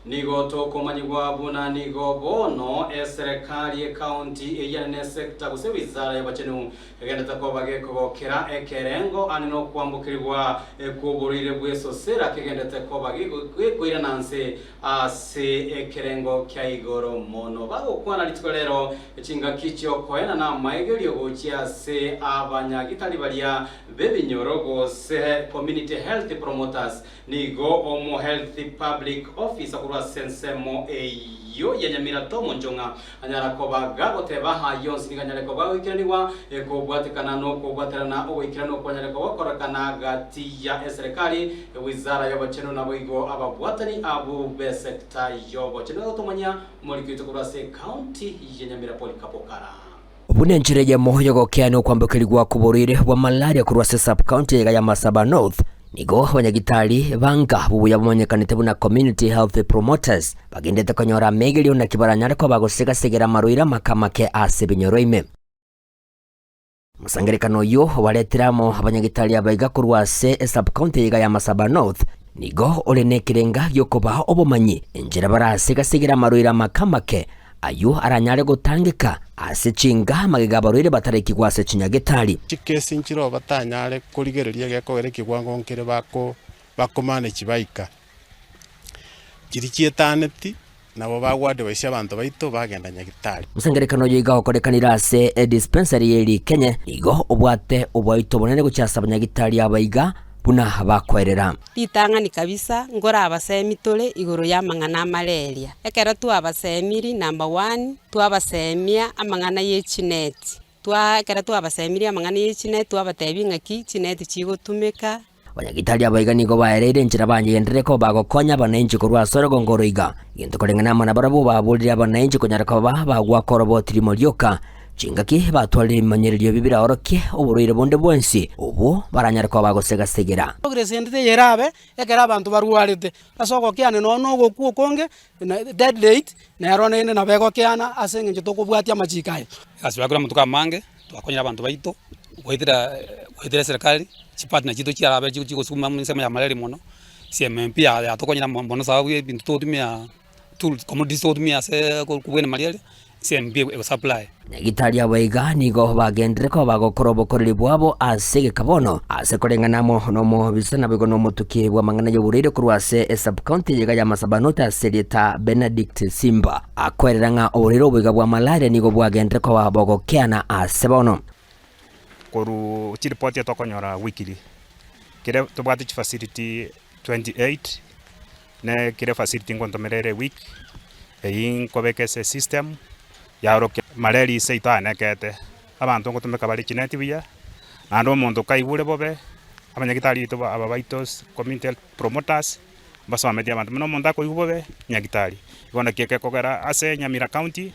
nigo tokomanyigwa buna nigo bono eserikali ekaunti eyane sector guse wizara y'abakenu egendete ko bagekogokera ekerengo anino kwambukirwa kuburire bwesosera kegendete ko bagikoira nanse ase ekerengo kya igoro mono bagokwana litkolero ekinga kicho koena na maegelio gochia se abanyagitali balia bebinyorogo se community health promoters nigo omo health public officer kurwa sensemo eyo yanyamira tomo njonga anyara kobaga goteba hayo siniganyale kobaga wikiraniwa ekobwatekana no kobwaterana owikirano kwanyale kobakorakana gati ya serikali wizara y'abakeno nabo igo ababwatani abo be sector y'abakeno tomanya muri kwito kurwa se county yanyamira polikapokara bunenjire ya moyo gokeano kwambukirwa kuburire wa malaria kurwa se sub county ya Masaba North nigo abanyagitali banga bubuya bumenyekanite buna community health promoters bagendete konyora megelio na kibaranyare ko bagosigasegera maruira makamake ase binyoroime musangerekano yo waletiramo abanyagitali abaiga kurwa se sub county ya Masaba North nigo olenekirenga yokoba obomanyi enjira barasigasegera maruira makamake ayo aranyare gutangika ase chinga magega baruire batareki gwase chinyagitali chikesi nchiro batanyare kurigereria gekogere kigwango nkire bakomane chibaika chirichietaneti nabo bagwade baisha abantu baito bagenda nyagitali musangerekano yiga okorekanira ase dispensary yeli Kenya igo obwate obwaito bonene guchasa abanyagitali abaiga buna bakwerera litangani kabisa ngora abasemi tole igoro ya mangana malaria ekera tu abasemiri number 1 tu abasemia amangana y'echineti ekera tu abasemiri amangana y'echineti tu abatebinga ki chineti chigotumika abanyagitali abaiga nigo baereire njira banyendereko bagokonya abanenji kurwa sorogo ngoroiga gintu korengana mana barabo babulira abanenji kunyaraka bagwa korobotiri molyoka chingaki batwali manyererio bibira oroke oburuire bonde bwensi ubu baranyarako bagosegasegera ogresente yerabe ekera abantu barwarite asoko kyane no gokuo konge dead late na rone na bego kyana asenge njito kubwatia majikaye asibakura mutuka mange twakonyera abantu baito kwetera serikali chipati na chito cyarabe chiko suma nsema ya malaria mono CMMP ya tokonyera mono sababu bintu totumia tools commodity totumia se kubwena malaria CMB supply nyagitali abaiga nigo bagendereko bagokorobokoreri bwabo asege kabono ase korenganamo nomo bisana bigono mutuki bwa mangana y'uburire kurwase sub county yiga ya Masaba North aselita Benedict Simba akwereranga oburiro bwiga bwa malaria nigo bwagendereko bagokeana ase bono koru chiripoti atokonyora weekly kire tubwati facility 28 ne kire facility ngontomerere week eyin kobekese system yaroke malaria seita nekete abantu ngotumeka bali chineti biya ando mondo kaibure bobe abanyagitali to ababaitos community promoters basomete abantu no monda ko ibobe nyagitali ibona keke kogera ase Nyamira county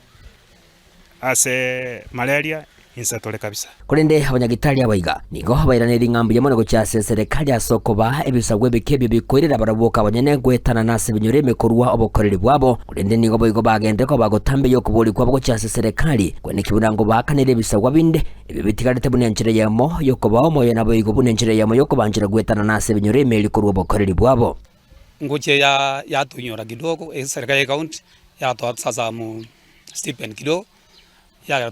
ase malaria insatole kabisa kurinde abanyagitali abaiga nigo bairanira ngambo yamono gochase serikali asokoba ebisagwe bikebye bikorera baraboka abanyene gwetana nase binyoreme kurwa obokoreri bwabo kurinde nigo boigo bagendeko bagotambe yo kubuli kwabo gochase serikali kwene kiburango bakanire bisagwa binde ibi bitigarite bunenjire yamo yokoba omoyo nabo igo bunenjire yamo yokobanjira gwetana nase binyoreme likurwa obokoreri bwabo ngoche ya tunyora kidogo serikali account ya to sasa mu stipend kidogo ya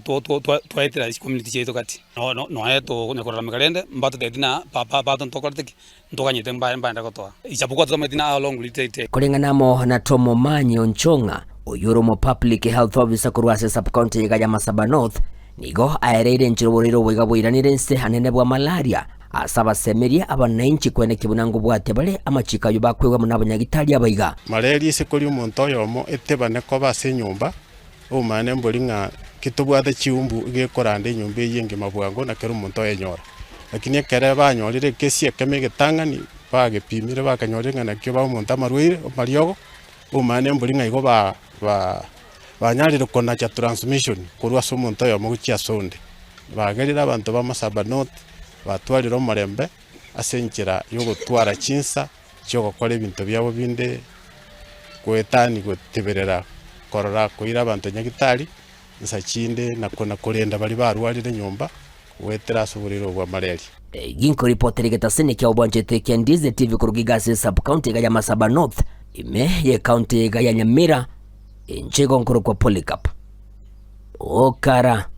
tuaitira community cheto kati no eto nekora mikalende mbato dedina papa ntokorteki ntokanyete mbanda kotoa ichapuko tsometina along litete kulenganamo na Tomo Manyo Nchonga oyuromo public health officer kurwase sub county ya Masaba North nigo aereire nchiroborero bwiga bwiranire nse hanene bwa malaria asaba semeria abananchi kwene kibunango bwate bale amachika yo bakwegwa munabanyagitali abaiga malaria sekoli umuntu yomo etebane ko base nyumba umane mbolinga kitubwate chiumbu gekorande nyumba yenge mabwango na kero umuntu yenyora lakini ekere banyorire kesi ekemege tangani bagepimire bakanyorira na kyo ba umuntu amarwire mariogo umane mbolinga igo banyarire kona cha transmission kurwa so umuntu yomo gukia sonde bagerira abantu ba Masaba North batwarira marembe asenjira yo gutwara chinsa cyo gukora ibintu byabo binde kwetani guteberera korora kuira abantu nyagitali nsachinde nakona kurenda bali barwarire nyumba wetera suburiro bwa malaria ginko reporter geta sene kya obwanjete kendize TV kurugigase sub county ya Masaba North ime ye kaunti ya Nyamira inchiko nkuru kwa Polycarp Okara.